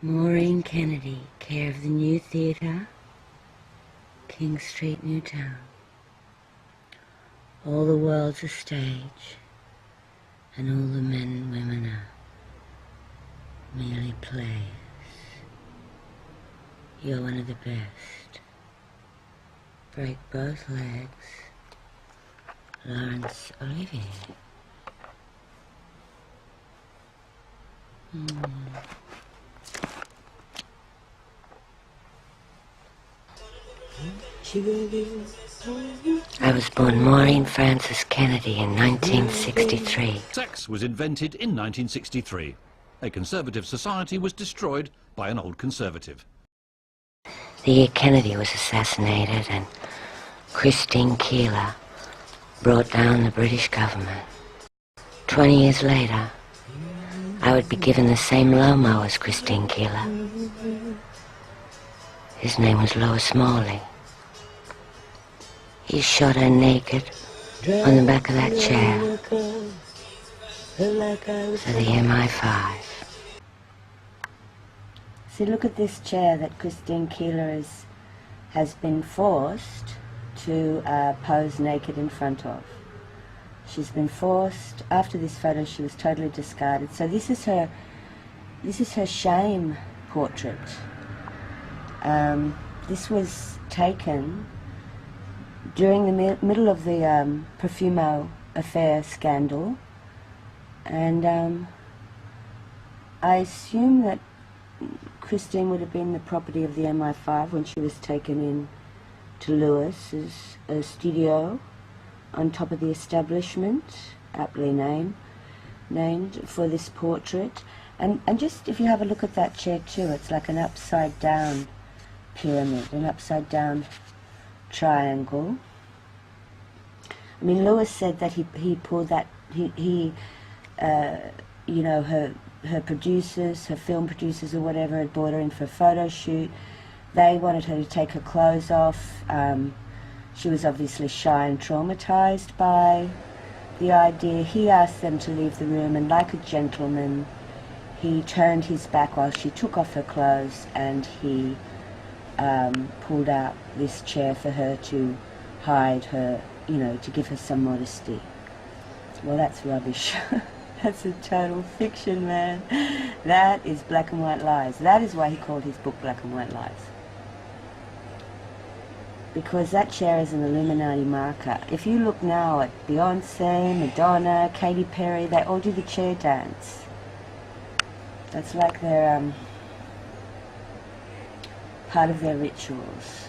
Maureen Kennedy, care of the New Theatre, King Street, Newtown. All the world's a stage, and all the men and women are merely players. You're one of the best. Break both legs. Laurence Olivier. I was born Maureen Frances Kennedy in 1963. Sex was invented in 1963. A conservative society was destroyed by an old conservative. The year Kennedy was assassinated and Christine Keeler brought down the British government. 20 years later, I would be given the same Lomo as Christine Keeler. His name was Lewis Morley. He shot her naked on the back of that chair for the MI5. See, look at this chair that Christine Keeler has been forced to pose naked in front of. She's been forced. After this photo, she was totally discarded. So this is her shame portrait. This was taken during the middle of the Profumo affair scandal, and I assume that Christine would have been the property of the MI5 when she was taken in to Lewis's studio on top of the establishment, aptly named for this portrait. And just if you have a look at that chair too, it's like an upside down pyramid, an upside down triangle. I mean, Lewis said that he pulled that, you know, her producers, her film producers or whatever, had brought her in for a photo shoot. They wanted her to take her clothes off. She was obviously shy and traumatized by the idea. He asked them to leave the room, and like a gentleman, he turned his back while she took off her clothes, and he pulled out this chair for her to hide her, you know, to give her some modesty. Well, that's rubbish. That's a total fiction, man. That is black and white lies. That is why he called his book Black and White Lies. Because that chair is an Illuminati marker. If you look now at Beyonce, Madonna, Katy Perry, they all do the chair dance. That's like their, part of their rituals,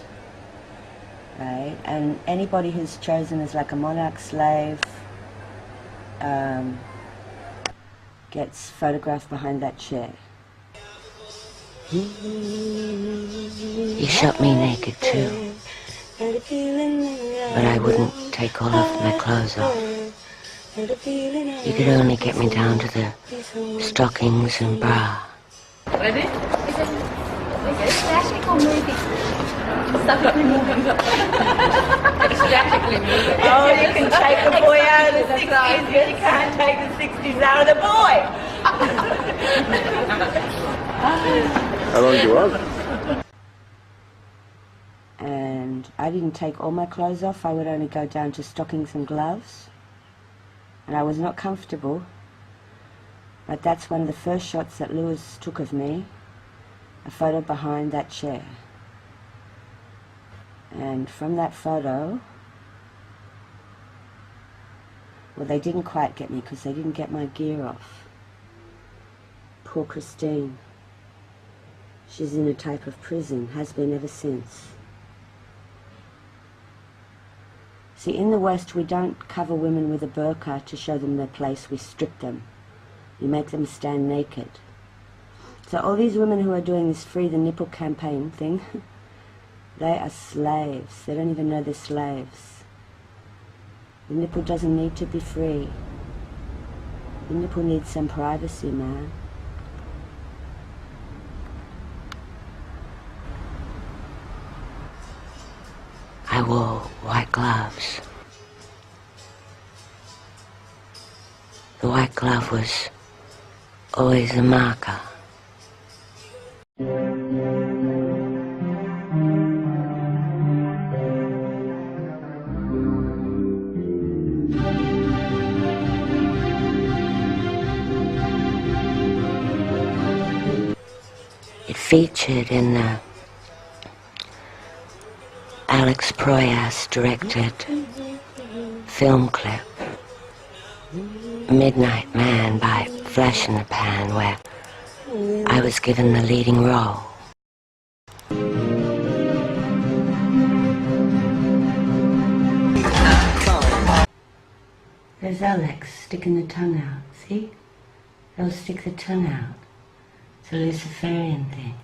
right? And anybody who's chosen as like a monarch slave gets photographed behind that chair. He shot me naked too, but I wouldn't take all of my clothes off. You could only get me down to the stockings and bra. Ready? Is it static or moving? Statically moving. Statically moving. Oh, you can take the boy out of the 60s, but you can't take the 60s out of the boy. How long do you want? And I didn't take all my clothes off. I would only go down to stockings and gloves. And I was not comfortable. But that's one of the first shots that Lewis took of me. A photo behind that chair. And from that photo, well, they didn't quite get me because they didn't get my gear off. Poor Christine. She's in a type of prison, has been ever since. See, in the West, we don't cover women with a burqa to show them their place. We strip them. We make them stand naked. So all these women who are doing this Free the Nipple campaign thing, they are slaves. They don't even know they're slaves. The nipple doesn't need to be free. The nipple needs some privacy, man. I wore white gloves. The white glove was always a marker. It featured in the Alex Proyas directed film clip Midnight Man by Flash in the Pan, where I was given the leading role. There's Alex sticking the tongue out, see? They'll stick the tongue out. It's a Luciferian thing.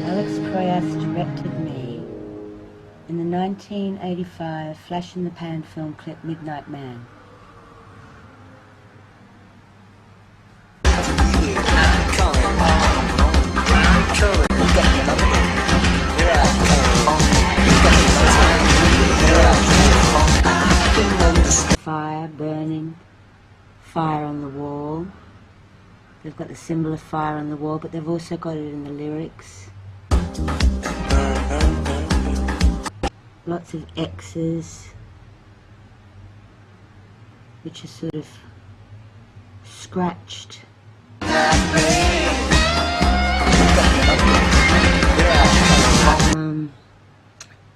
Alex Proyas directed me in the 1985 Flash in the Pan film clip Midnight Man. Fire burning, fire on the wall. They've got the symbol of fire on the wall, but they've also got it in the lyrics. Lots of X's, which are sort of scratched.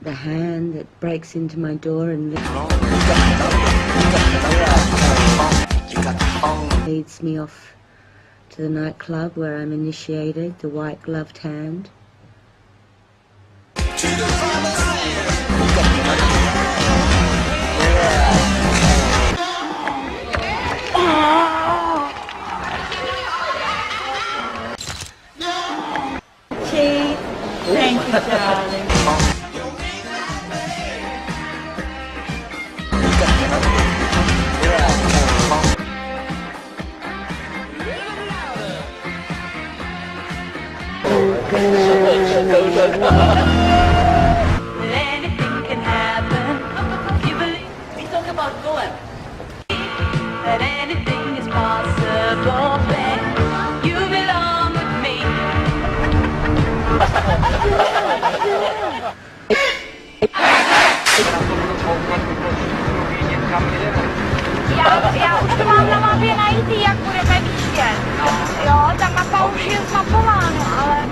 The hand that breaks into my door and leads me off to the nightclub where I'm initiated, the white gloved hand. Cheese. Thank you, darling. Anything can happen. You believe we talk about going. That anything is possible. When you belong with me. Ja už to mám na mapě najít, jak budeme vidět. No, jo, ta mapa už je zmapována, ale...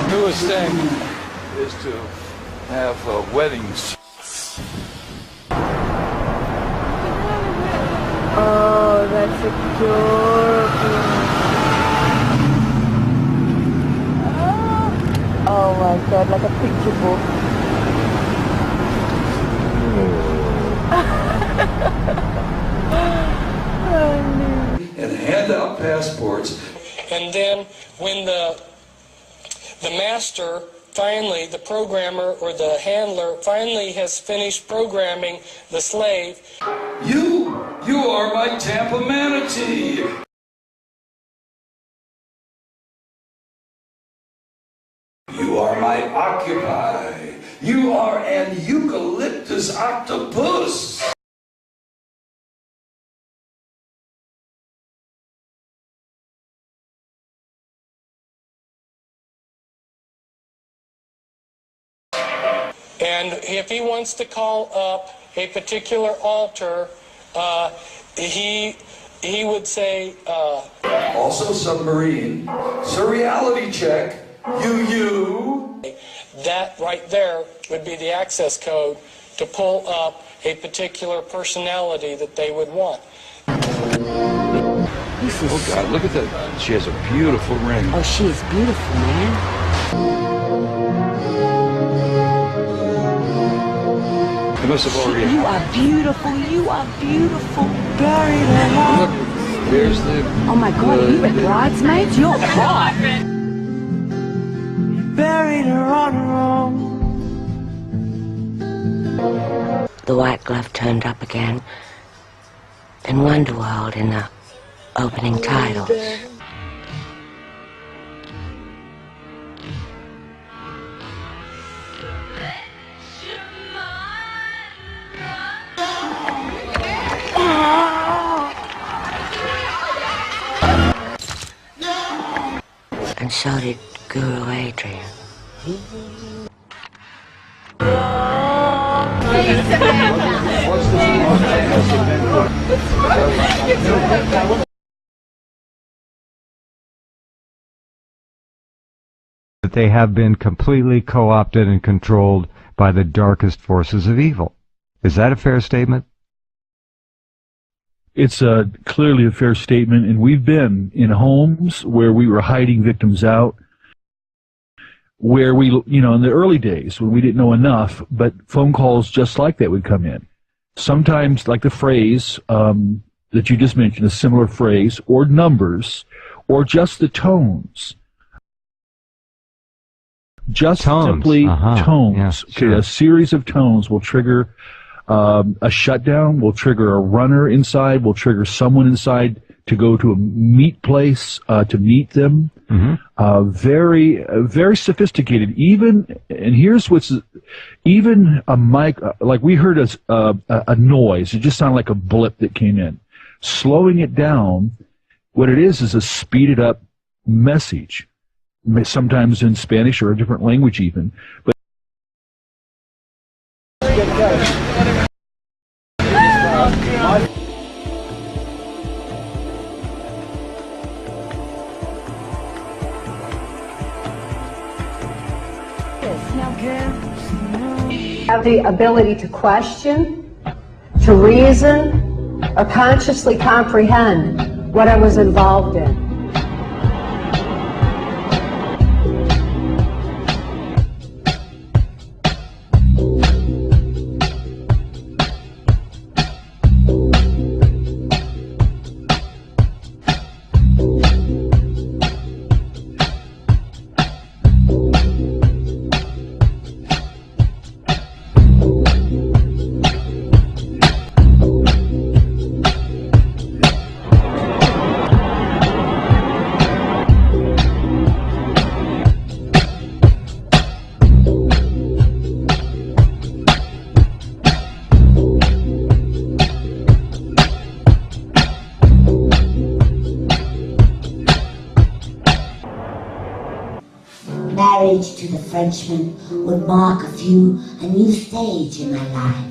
Newest thing is to have weddings. Oh, that's adorable. Oh my God, like a picture book. And hand out passports. And then when the master finally, the programmer or the handler finally has finished programming the slave. You are my Tampa manatee. You are my occupy. You are an eucalyptus octopus. And if he wants to call up a particular altar, he would say... Also submarine. Surreality check. You. That right there would be the access code to pull up a particular personality that they would want. Oh God, look at that. She has a beautiful ring. Oh, she is beautiful, man. They must have already... You are beautiful, buried alive. Look, there's the... Oh my God, you were bridesmaids? You're hot. Buried her on her own. The white glove turned up again in Wonderworld in the opening titles. so did Guru Adrian. That they have been completely co-opted and controlled by the darkest forces of evil. Is that a fair statement? It's clearly a fair statement, and we've been in homes where we were hiding victims out, where we, in the early days when we didn't know enough, but phone calls just like that would come in. Sometimes, like the phrase that you just mentioned, a similar phrase, or numbers, or just the tones. Just simply tones. Yeah, sure. A series of tones will trigger a shutdown, will trigger a runner inside, will trigger someone inside to go to a meet place, to meet them. Mm-hmm. Very sophisticated. And here's even a mic, like we heard a noise. It just sounded like a blip that came in. Slowing it down, what it is a speeded up message. Sometimes in Spanish or a different language even. But have the ability to question, to reason, or consciously comprehend what I was involved in. Marriage to the Frenchman would mark a new stage in my life.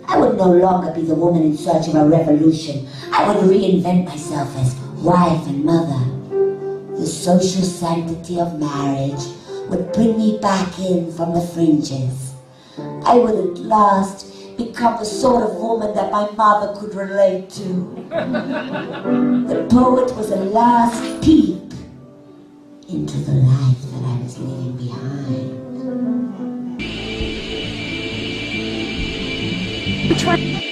I would no longer be the woman in search of a revolution. I would reinvent myself as wife and mother. The social sanctity of marriage would bring me back in from the fringes. I would at last become the sort of woman that my mother could relate to. The poet was a last peep into the life that I was leaving behind. Which one?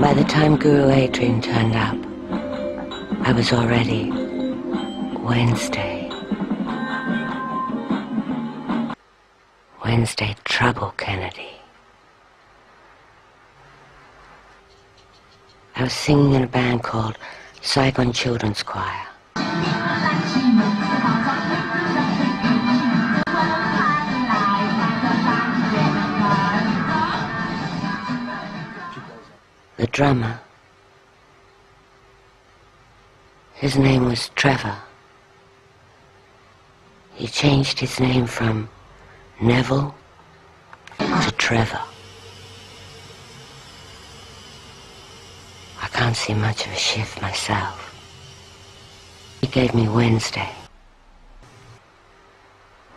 By the time Guru Adrian turned up, I was already Wednesday. Wednesday Trouble Kennedy. I was singing in a band called Saigon Children's Choir. The drummer, his name was Trevor. He changed his name from Neville to Trevor. I can't see much of a shift myself. He gave me Wednesday.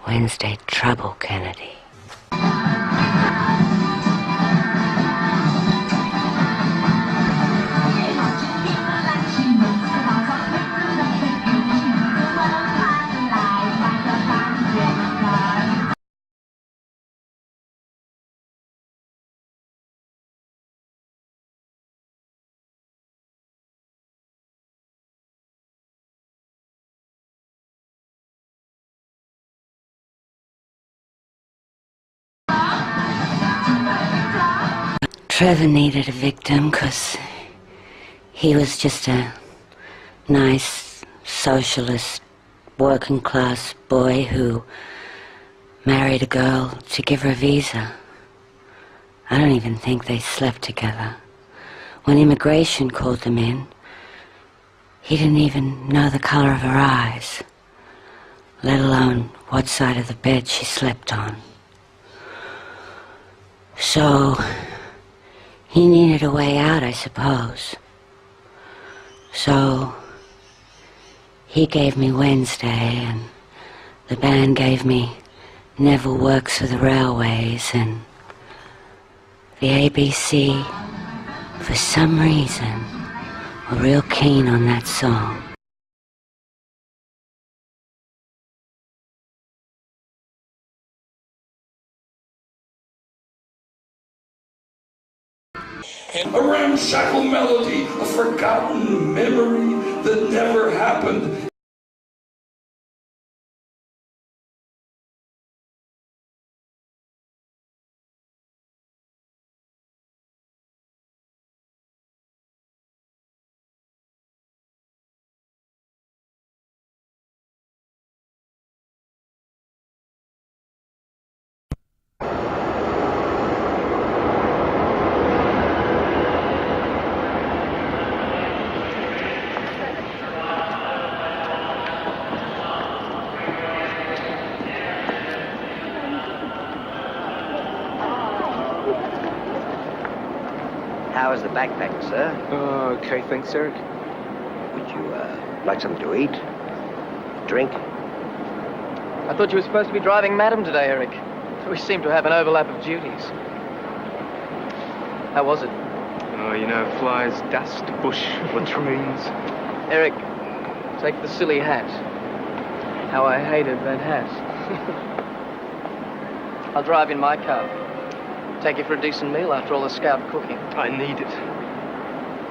Wednesday trouble, Kennedy. Trevor needed a victim because he was just a nice, socialist, working-class boy who married a girl to give her a visa. I don't even think they slept together. When immigration called them in, he didn't even know the color of her eyes, let alone what side of the bed she slept on. So he needed a way out, I suppose. So he gave me Wednesday, and the band gave me Neville Works for the Railways, and the ABC, for some reason, were real keen on that song. A ramshackle melody, a forgotten memory that never happened. How is the backpack, sir? Okay, thanks, Eric. Would you, like something to eat? Drink? I thought you were supposed to be driving Madam today, Eric. We seem to have an overlap of duties. How was it? Oh, you know, flies, dust, bush, latrines. Eric, take the silly hat. How I hated that hat. I'll drive in my car. Take you for a decent meal after all the scout cooking. I need it.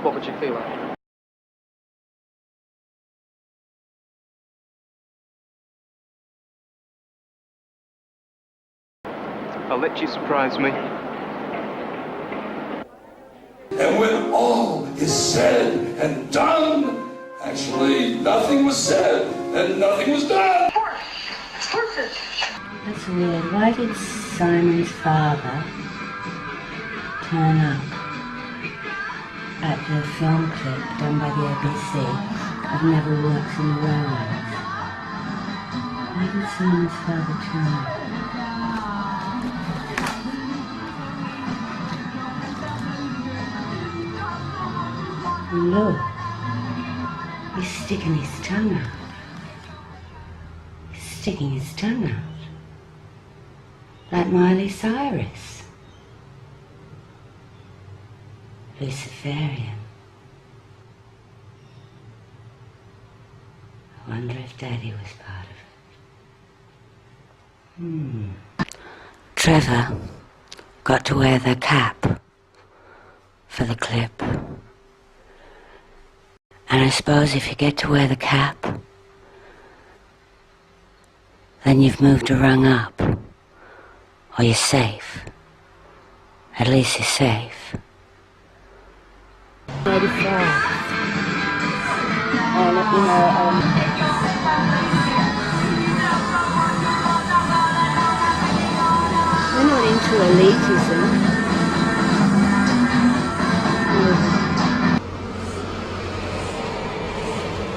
What would you feel like? I'll let you surprise me. And when all is said and done, actually nothing was said and nothing was done. That's weird. Why did Simon's father turn up at the film clip done by the ABC of Neville Works in the Railways? Why did Simon's father turn up? Look, he's sticking his tongue out. He's sticking his tongue out. Like Miley Cyrus. Luciferian. I wonder if Daddy was part of it. Trevor got to wear the cap for the clip. And I suppose if you get to wear the cap, then you've moved a rung up. Or you're safe. At least you're safe. 85. And, we're not into elitism.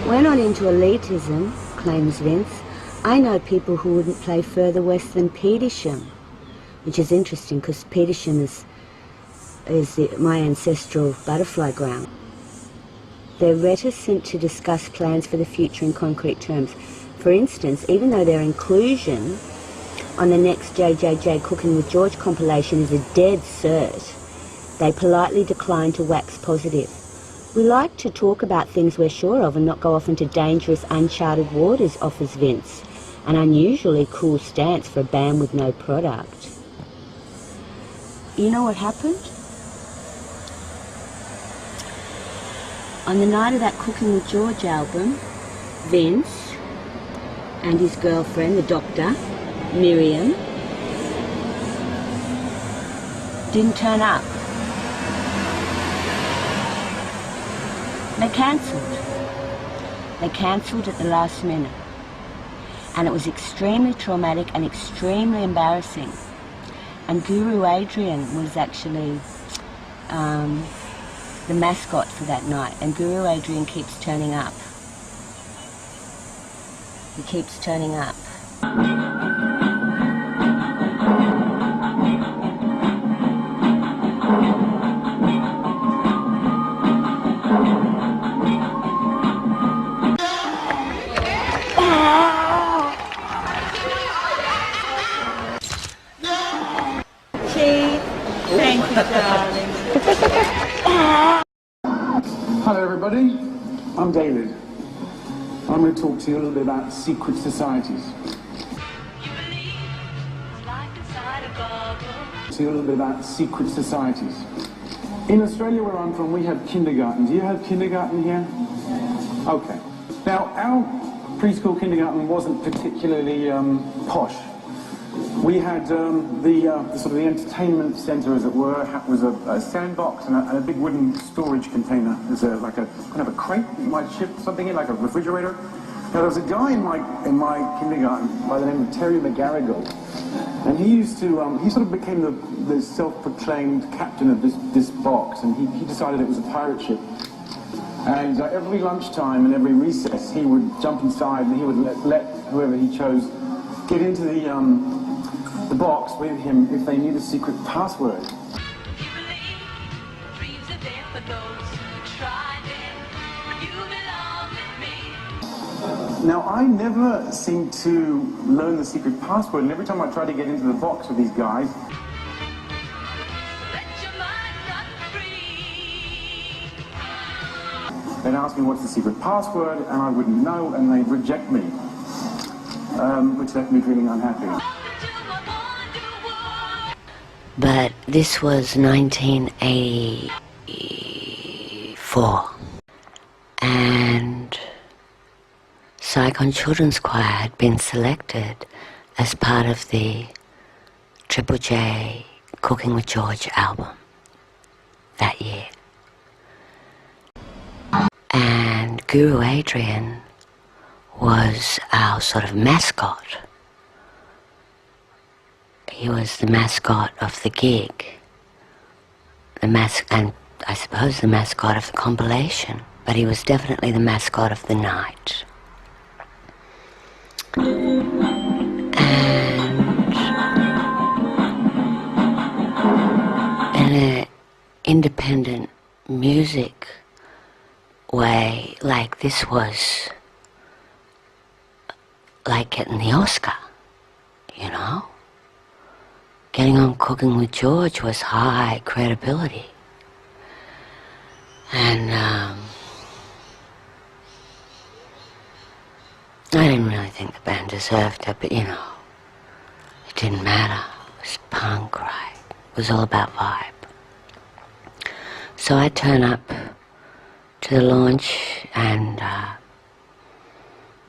We're not into elitism, claims Vince. I know people who wouldn't play further west than Petersham, which is interesting because Petersham is my ancestral butterfly ground. They're reticent to discuss plans for the future in concrete terms. For instance, even though their inclusion on the next JJJ Cooking with George compilation is a dead cert, they politely decline to wax positive. We like to talk about things we're sure of and not go off into dangerous, uncharted waters, offers Vince, an unusually cool stance for a band with no product. You know what happened? On the night of that Cooking with George album, Vince and his girlfriend, the doctor, Miriam, didn't turn up. They cancelled. They cancelled at the last minute. And it was extremely traumatic and extremely embarrassing. And Guru Adrian was actually the mascot for that night, and Guru Adrian keeps turning up. He keeps turning up. Thank you, darling. Hello everybody, I'm David. I'm going to talk to you a little bit about secret societies. Secret societies. In Australia where I'm from, we have kindergarten. Do you have kindergarten here? Okay. Now, our preschool kindergarten wasn't particularly posh. We had the sort of the entertainment centre, as it were, was a sandbox and a big wooden storage container. There's like a kind of a crate you might ship something in, like a refrigerator. Now there was a guy in my kindergarten by the name of Terry McGarrigle, and he used to he sort of became the self-proclaimed captain of this box, and he decided it was a pirate ship. And every lunchtime and every recess, he would jump inside and he would let whoever he chose get into the box with him if they knew the secret password. Now, I never seemed to learn the secret password, and every time I tried to get into the box with these guys, they'd ask me what's the secret password, and I wouldn't know, and they'd reject me, which left me feeling unhappy. But this was 1984, and Saigon Children's Choir had been selected as part of the Triple J Cooking with George album that year. And Guru Adrian was our sort of mascot. He was the mascot of the gig, and I suppose the mascot of the compilation, but he was definitely the mascot of the night. And in an independent music way, like this was like getting the Oscar, you know? Getting on Cooking with George was high credibility. And I didn't really think the band deserved it, but you know, it didn't matter. It was punk, right? It was all about vibe. So I turn up to the launch and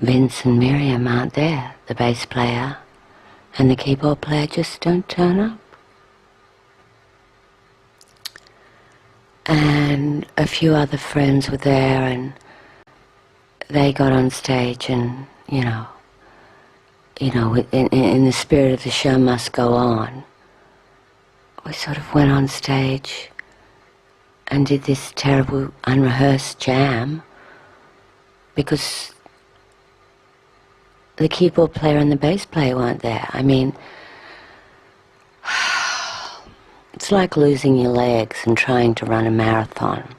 Vince and Miriam aren't there. The bass player and the keyboard player just don't turn up. And a few other friends were there, and they got on stage, and you know, in the spirit of the show must go on, we sort of went on stage and did this terrible unrehearsed jam because the keyboard player and the bass player weren't there. I mean, it's like losing your legs and trying to run a marathon.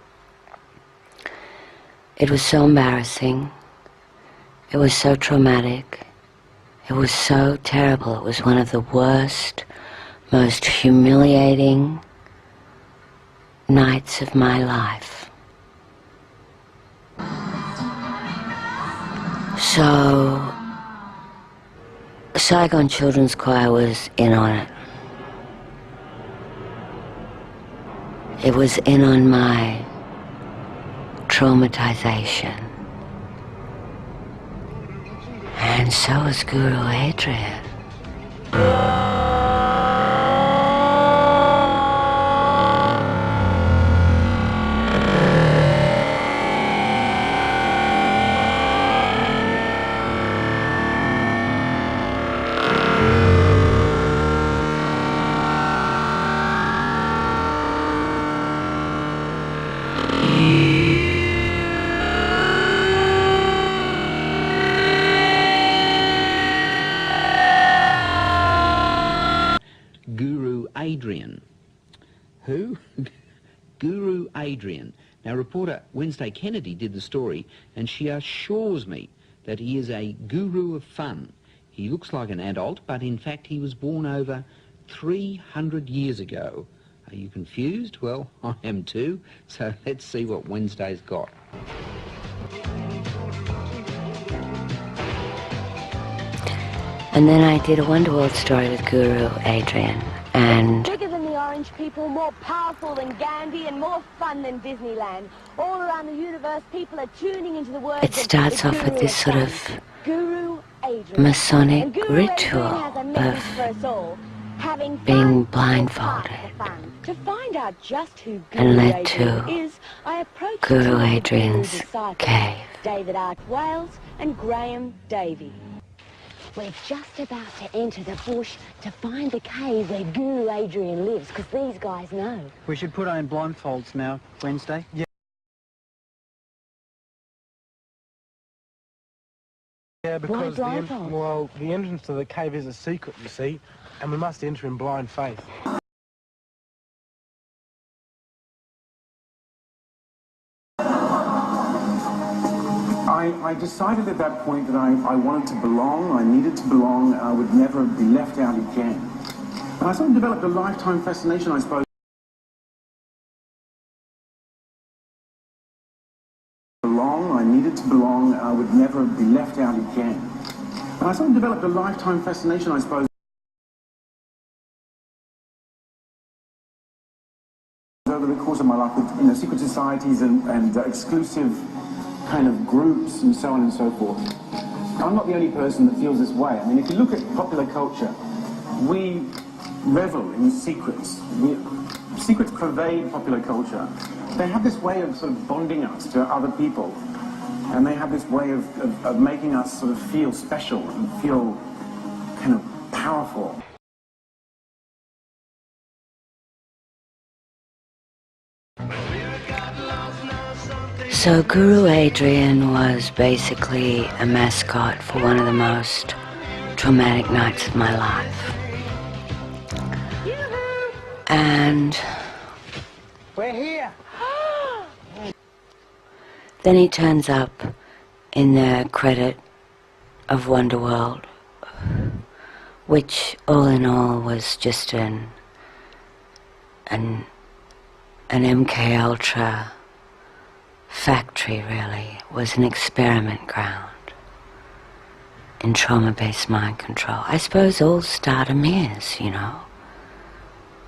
It was so embarrassing. It was so traumatic. It was so terrible. It was one of the worst, most humiliating nights of my life. So, Saigon Children's Choir was in on it. It was in on my traumatization. And so was Guru Adrian. Adrian. Who? Guru Adrian. Now, reporter Wednesday Kennedy did the story, and she assures me that he is a guru of fun. He looks like an adult, but in fact he was born over 300 years ago. Are you confused? Well, I am too. So let's see what Wednesday's got. And then I did a Wonderworld story with Guru Adrian, and bigger than the Orange people, more powerful than Gandhi, and more fun than Disneyland. All around the universe, people are tuning into the words. It starts off with this sort of Guru Adrian. Masonic And Guru ritual Adrian has a message for us all. Having fun being is blindfolded. part of the fun. To find out just who And Guru led Adrian to is, I approached Guru two of Adrian's Guru's disciples, cave. David Arch Wales and Graham Davey. We're just about to enter the bush to find the cave where Guru Adrian lives, because these guys know. We should put on blindfolds now, Wednesday. Yeah. Yeah, because Why blindfold? well, the entrance to the cave is a secret, you see, and we must enter in blind faith. I decided at that point that I wanted to belong, I needed to belong, I would never be left out again. And I sort of developed a lifetime fascination, I suppose. Belong, I needed to belong, I would never be left out again. And I sort of developed a lifetime fascination, I suppose. Over the course of my life with secret societies and exclusive kind of groups and so on and so forth. I'm not the only person that feels this way. I mean, if you look at popular culture, we revel in secrets. Secrets pervade popular culture. They have this way of sort of bonding us to other people, and they have this way of making us sort of feel special and feel kind of powerful. So Guru Adrian was basically a mascot for one of the most traumatic nights of my life. And we're here. Then he turns up in the credit of Wonderworld, which all in all was just an MK Ultra factory, really. It was an experiment ground in trauma-based mind control. I suppose all stardom is, you know.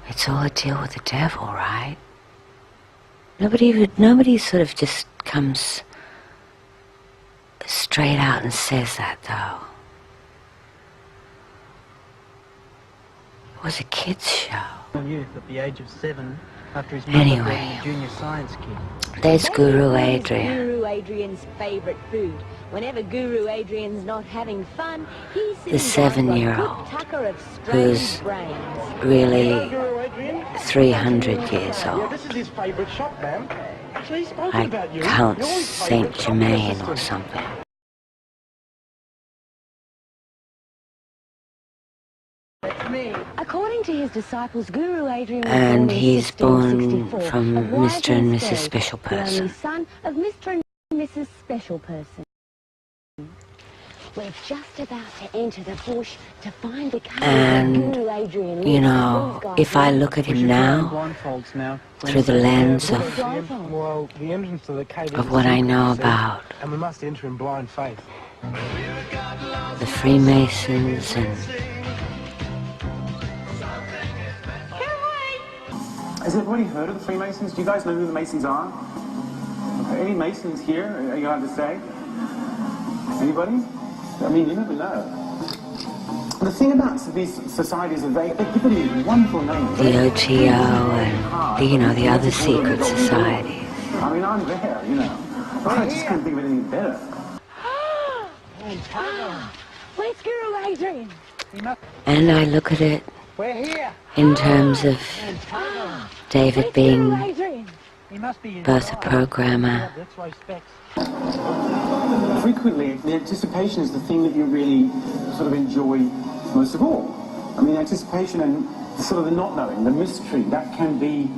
It's all a deal with the devil, right? Nobody sort of just comes straight out and says that, though. It was a kids' show. Youth at the age of 7, after his Anyway. mother being a junior science kid. There's Guru Adrian. Guru Adrian's favourite food. Whenever Guru Adrian's not having fun, he's The 7-year-old, who's really 300 years old. This is his favourite shop, ma'am. Actually, he's spoken Like about you. Count You're his Saint favourite shop. Germain or something. According to his disciples, Guru Adrian was And born in he's born 1664 from of wise Mr. and and Mrs. Stay, Special the only Person. son of Mr. and Mrs. Special Person. We're just about to enter the bush to find the cave And, where Guru Adrian lives. you know, if I look at him now, through the lens of the entrance to the cave of what I know about and we must enter in blind faith. the Freemasons and Has everybody heard of the Freemasons? Do you guys know who the Masons are? Okay, any Masons here? Are you allowed to say? Anybody? I mean, you never know. The thing about these societies is they give them wonderful names. the OTO and, you know, the other secret societies. I mean, I'm there, you know. I just couldn't think of anything better. Where's Guru Adrian? And I look at it in terms of David being both a programmer. Frequently, the anticipation is the thing that you really sort of enjoy most of all. I mean, anticipation and sort of the not knowing, the mystery, that can be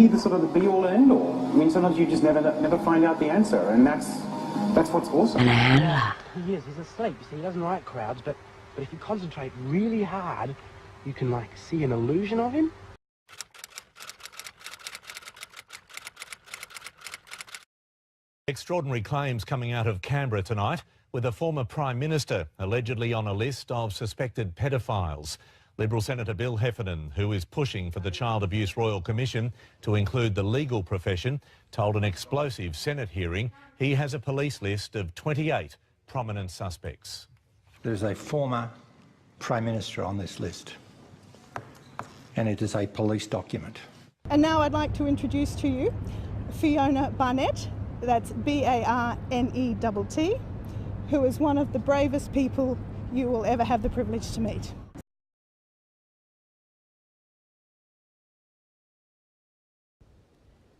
the sort of the be all and end all. I mean, sometimes you just never find out the answer, and that's what's awesome. And a handler. He is. He's asleep. You see, he doesn't like crowds, but if you concentrate really hard, you can like see an illusion of him. Extraordinary claims coming out of Canberra tonight, with a former Prime Minister allegedly on a list of suspected pedophiles. Liberal Senator Bill Heffernan, who is pushing for the Child Abuse Royal Commission to include the legal profession, told an explosive Senate hearing he has a police list of 28 prominent suspects. There's a former Prime Minister on this list, and it is a police document. And now I'd like to introduce to you Fiona Barnett, that's B-A-R-N-E-T-T, who is one of the bravest people you will ever have the privilege to meet.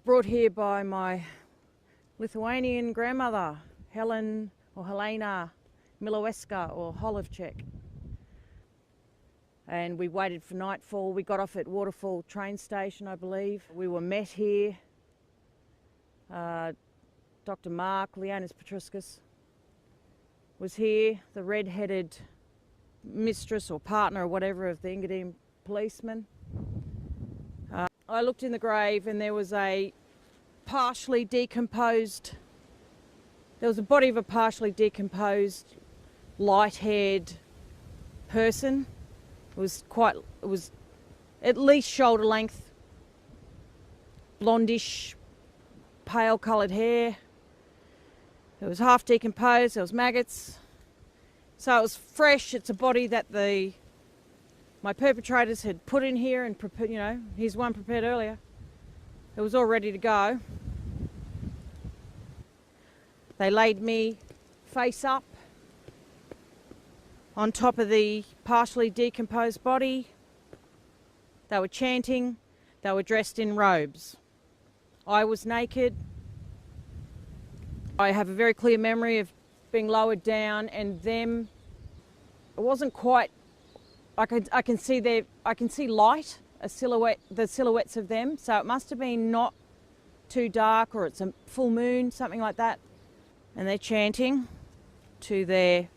Brought here by my Lithuanian grandmother, Helen or Helena Miloweska or Holovchek. And we waited for nightfall. We got off at Waterfall train station, I believe. We were met here. Dr. Mark, Leonis Petriscus, was here, the red-headed mistress or partner or whatever of the Engadine policeman. I looked in the grave and there was a partially decomposed, there was a body of a partially decomposed, light-haired person. It was at least shoulder length, blondish, pale coloured hair. It was half decomposed, there was maggots. So it was fresh. It's a body that my perpetrators had put in here and prepared, you know, here's one prepared earlier. It was all ready to go. They laid me face up on top of the partially decomposed body. They were chanting. They were dressed in robes. I was naked. I have a very clear memory of being lowered down and them. It wasn't quite. I can see light, the silhouettes of them. So it must have been not too dark, or it's a full moon, something like that. And they're chanting to their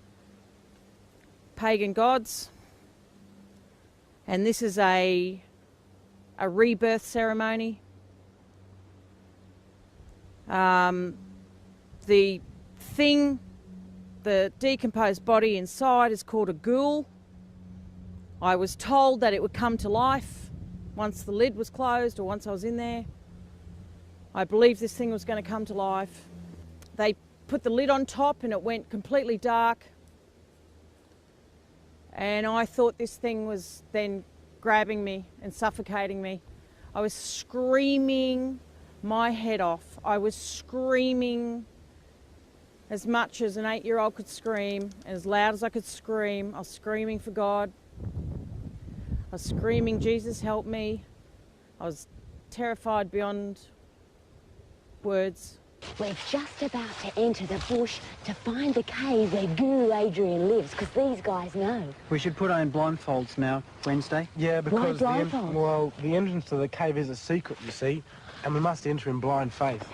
pagan gods. And this is a rebirth ceremony. The decomposed body inside is called a ghoul. I was told that it would come to life once the lid was closed or once I was in there. I believed this thing was going to come to life. They put the lid on top and it went completely dark. And I thought this thing was then grabbing me and suffocating me. I was screaming my head off. I was screaming as much as an 8-year-old could scream, as loud as I could scream. I was screaming for God. I was screaming, Jesus, help me. I was terrified beyond words. We're just about to enter the bush to find the cave where Guru Adrian lives, because these guys know. We should put on blindfolds now, Wednesday. Yeah, because the entrance to the cave is a secret, you see, and we must enter in blind faith.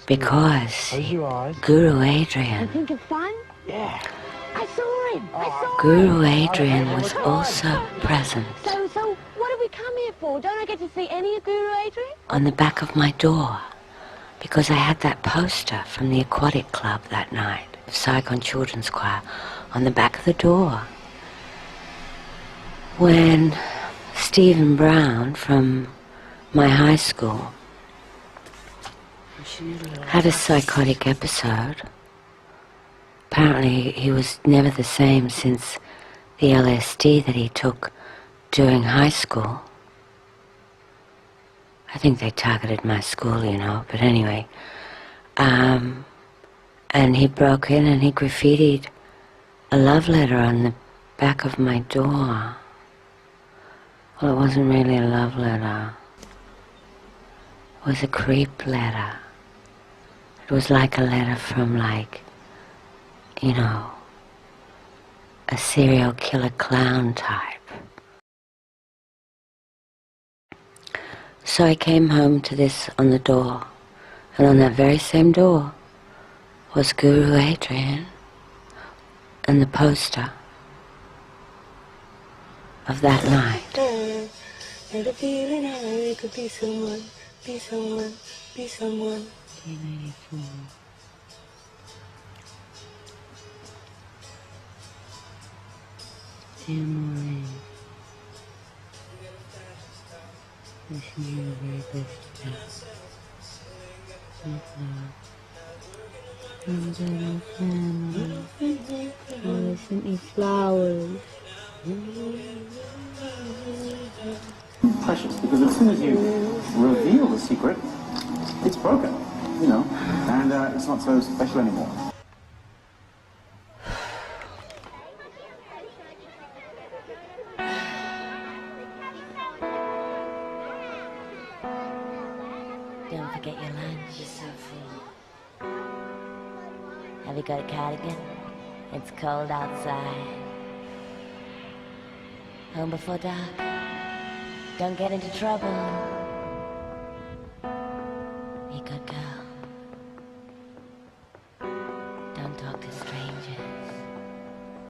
Because Close your eyes. Guru Adrian, Think of fun? Yeah. I saw him. I saw him. Guru Adrian was also present So what did we come here for? Don't I get to see any of Guru Adrian? on the back of my door because I had that poster from the aquatic club that night of Saigon Children's Choir on the back of the door. When Stephen Brown from my high school had a psychotic episode. Apparently he was never the same since the LSD that he took during high school. I think they targeted my school, you know, but anyway. And he broke in and he graffitied a love letter on the back of my door. Well, it wasn't really a love letter. It was a creep letter. It was like a letter from, like, you know, a serial killer clown type. So I came home to this on the door, and on that very same door was Guru Adrian and the poster of that night. And the feeling I could be someone, be someone, be someone. Emily, wishing you the very best of health. With love. From the family. I sent you flowers. Precious, because as soon as you reveal the secret, it's broken, you know, and it's not so special anymore. Don't forget your lunch. You're so full. Have you got a cardigan? It's cold outside. Home before dark. Don't get into trouble. Be a good girl.